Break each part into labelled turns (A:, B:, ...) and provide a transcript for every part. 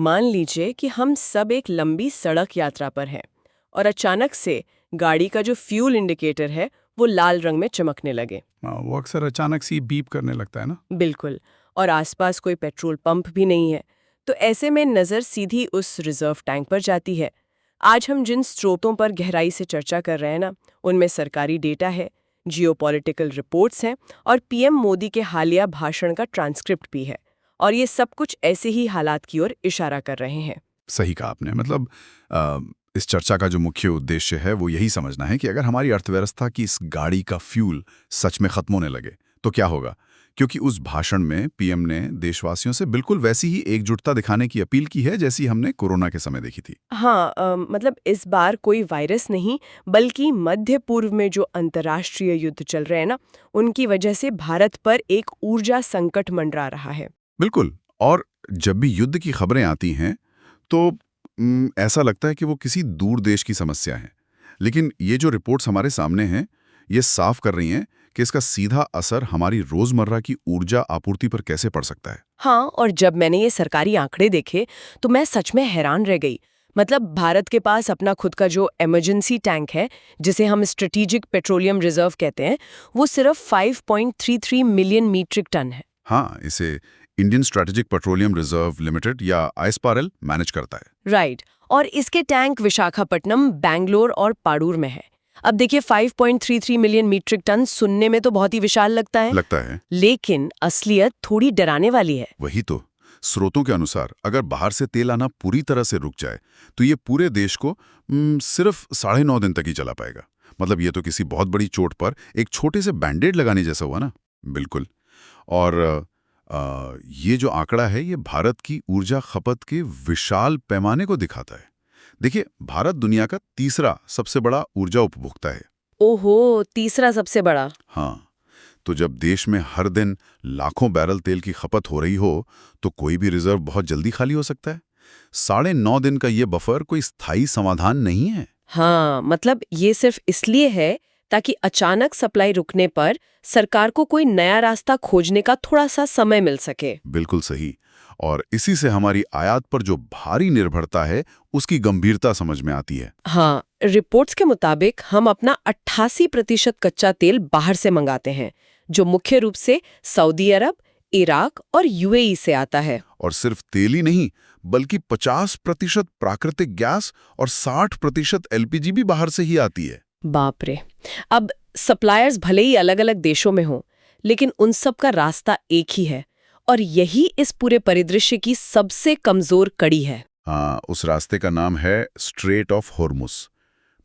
A: मान लीजिए कि हम सब एक लंबी सड़क यात्रा पर हैं और अचानक से गाड़ी का जो फ्यूल इंडिकेटर है वो लाल रंग में चमकने लगे।
B: वो अक्सर अचानक सी बीप करने लगता है ना।
A: बिल्कुल। और आसपास कोई पेट्रोल पंप भी नहीं है। तो ऐसे में नज़र सीधी उस रिजर्व टैंक पर जाती है। आज हम जिन स्रोतों पर गहराई से चर्चा कर रहे हैं ना, उनमें सरकारी डेटा है, जियोपॉलिटिकल रिपोर्ट्स हैं और पीएम मोदी के हालिया भाषण का ट्रांसक्रिप्ट भी है। और ये सब कुछ ऐसे ही हालात की ओर इशारा कर रहे हैं।
B: सही कहा आपने। मतलब इस चर्चा का जो मुख्य उद्देश्य है वो यही समझना है कि अगर हमारी अर्थव्यवस्था की इस गाड़ी का फ्यूल सच में खत्म होने लगे तो क्या होगा। क्योंकि उस भाषण में पीएम ने देशवासियों से बिल्कुल वैसी ही एकजुटता दिखाने की अपील की है जैसी हमने कोरोना के समय देखी थी।
A: हाँ, मतलब इस बार कोई वायरस नहीं, बल्कि मध्य पूर्व में जो अंतर्राष्ट्रीय युद्ध चल रहे हैं ना, उनकी वजह से भारत पर एक ऊर्जा संकट मंडरा रहा है।
B: बिल्कुल। और जब भी युद्ध की खबरें आती हैं तो ऐसा लगता है कि वो किसी दूर देश की समस्या है। लेकिन ये जो रिपोर्ट्स हमारे सामने हैं ये साफ कर रही हैं कि इसका सीधा असर हमारी रोजमर्रा की ऊर्जा आपूर्ति पर कैसे पड़ सकता है।
A: हाँ, और जब मैंने ये सरकारी आंकड़े देखे तो मैं सच में हैरान रह गई। मतलब भारत के पास अपना खुद का जो इमरजेंसी टैंक है, जिसे हम स्ट्रेटेजिक पेट्रोलियम रिजर्व कहते हैं, वो सिर्फ 5.33 मिलियन मीट्रिक टन है।
B: हाँ, इसे Indian strategic petroleum reserve limited या आईएसपीआरएल मैनेज करता है।
A: राइट। और इसके टैंक विशाखापट्टनम, बैंगलोर और पाडूर में है। अब देखिए, 5.33 मिलियन मीट्रिक टन सुनने में तो बहुत ही विशाल लगता है, लेकिन असलियत थोड़ी डराने वाली है।
B: वही तो। स्रोतों के अनुसार अगर बाहर से तेल आना पूरी तरह से रुक जाए तो ये पूरे देश को सिर्फ 9.5 दिन तक ही चला पाएगा। मतलब ये तो किसी बहुत बड़ी चोट पर एक छोटे से बैंडेड लगाने जैसा हुआ ना। बिल्कुल। और ये जो आंकड़ा है ये भारत की ऊर्जा खपत के विशाल पैमाने को दिखाता है। देखिए, भारत दुनिया का तीसरा सबसे बड़ा ऊर्जा उपभोक्ता है।
A: ओहो, तीसरा सबसे बड़ा।
B: हाँ, तो जब देश में हर दिन लाखों बैरल तेल की खपत हो रही हो तो कोई भी रिजर्व बहुत जल्दी खाली हो सकता है। 9.5 दिन का ये बफर कोई स्थायी समाधान नहीं है।
A: हाँ, मतलब ये सिर्फ इसलिए है ताकि अचानक सप्लाई रुकने पर सरकार को कोई नया रास्ता खोजने का थोड़ा सा समय मिल सके।
B: बिल्कुल सही। और इसी से हमारी आयात पर जो भारी निर्भरता है उसकी गंभीरता समझ में आती है।
A: हाँ, रिपोर्ट्स के मुताबिक हम अपना 88% कच्चा तेल बाहर से मंगाते हैं, जो मुख्य रूप से सऊदी अरब, इराक और यूएई से आता है।
B: और सिर्फ तेल ही नहीं बल्कि 50% प्राकृतिक गैस और 60% एलपीजी भी बाहर से ही आती है।
A: बाप रे। अब सप्लायर्स भले ही अलग-अलग देशों में हों, लेकिन उन सब का रास्ता एक ही है और यही इस पूरे परिदृश्य की सबसे कमजोर कड़ी है।
B: हाँ, उस रास्ते का नाम है स्ट्रेट ऑफ होर्मुज।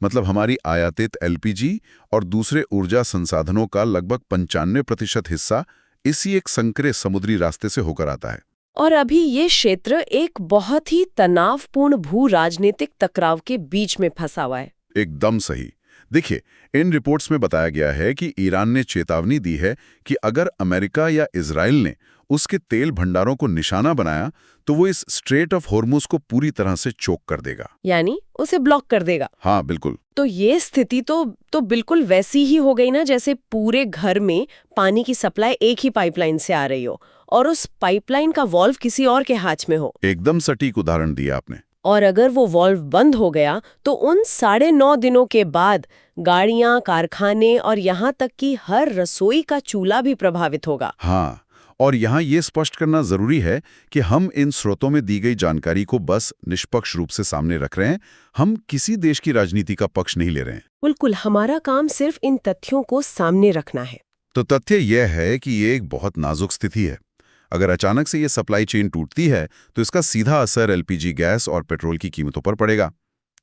B: मतलब हमारी आयातित एलपीजी और दूसरे ऊर्जा संसाधनों का लगभग 95% हिस्सा इसी एक संकरे समुद्री रास्ते से होकर आता है।
A: और अभी ये क्षेत्र एक बहुत ही तनावपूर्ण भू राजनीतिक टकराव के बीच में फंसा हुआ है।
B: एकदम सही। देखिए, इन रिपोर्ट्स में बताया गया है कि ईरान ने चेतावनी दी है कि अगर अमेरिका या इजराइल ने उसके तेल भंडारों को निशाना बनाया तो वो इस स्ट्रेट ऑफ होर्मुज को पूरी तरह से चोक कर देगा,
A: यानी उसे ब्लॉक कर देगा।
B: हाँ बिल्कुल।
A: तो ये स्थिति तो बिल्कुल वैसी ही हो गई ना जैसे पूरे घर में पानी की सप्लाई एक ही पाइपलाइन से आ रही हो और उस पाइपलाइन का वॉल्व किसी और के हाथ में हो।
B: एकदम सटीक उदाहरण दिया आपने।
A: और अगर वो वॉल्व बंद हो गया तो उन 9.5 दिनों के बाद गाड़ियां, कारखाने और यहाँ तक कि हर रसोई का चूल्हा भी प्रभावित होगा।
B: हाँ, और यहाँ ये स्पष्ट करना जरूरी है कि हम इन स्रोतों में दी गई जानकारी को बस निष्पक्ष रूप से सामने रख रहे हैं। हम किसी देश की राजनीति का पक्ष नहीं ले रहे हैं।
A: बिल्कुल, हमारा काम सिर्फ इन तथ्यों को सामने रखना है।
B: तो तथ्य यह है कि ये एक बहुत नाजुक स्थिति है। अगर अचानक से ये सप्लाई चेन टूटती है तो इसका सीधा असर एलपीजी गैस और पेट्रोल की कीमतों पर पड़ेगा।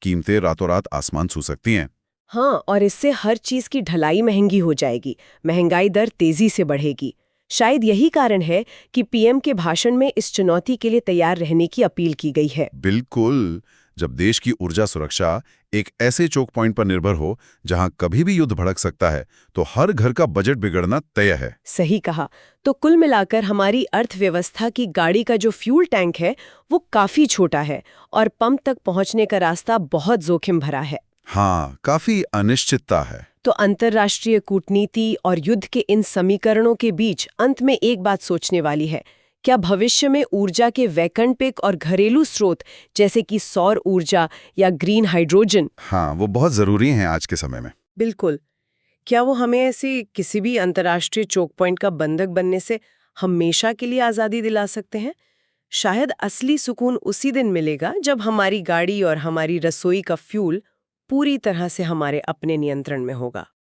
B: कीमतें रातों रात आसमान छू सकती हैं।
A: हाँ, और इससे हर चीज की ढलाई महंगी हो जाएगी, महंगाई दर तेजी से बढ़ेगी। शायद यही कारण है कि पीएम के भाषण में इस चुनौती के लिए तैयार रहने की अपील की गई है।
B: बिल्कुल। जब देश की ऊर्जा सुरक्षा एक ऐसे चोक पॉइंट पर निर्भर हो जहां कभी भी युद्ध भड़क सकता है तो हर घर का बजट बिगड़ना तय है।
A: सही कहा। तो कुल मिलाकर हमारी अर्थव्यवस्था की गाड़ी का जो फ्यूल टैंक है वो काफी छोटा है और पंप तक पहुंचने का रास्ता बहुत जोखिम भरा है।
B: हाँ, काफी अनिश्चितता है।
A: तो अंतर्राष्ट्रीय कूटनीति और युद्ध के इन समीकरणों के बीच अंत में एक बात सोचने वाली है क्या भविष्य में ऊर्जा के वैकल्पिक और घरेलू स्रोत जैसे कि सौर ऊर्जा या ग्रीन हाइड्रोजन,
B: हाँ, वो बहुत ज़रूरी हैं आज के समय में।
A: बिल्कुल, क्या वो हमें ऐसे किसी भी अंतर्राष्ट्रीय चोक पॉइंट का बंधक बनने से हमेशा के लिए आज़ादी दिला सकते हैं? शायद असली सुकून उसी दिन मिलेगा जब हमारी गाड़ी और हमारी रसोई का फ्यूल पूरी तरह से हमारे अपने नियंत्रण में होगा।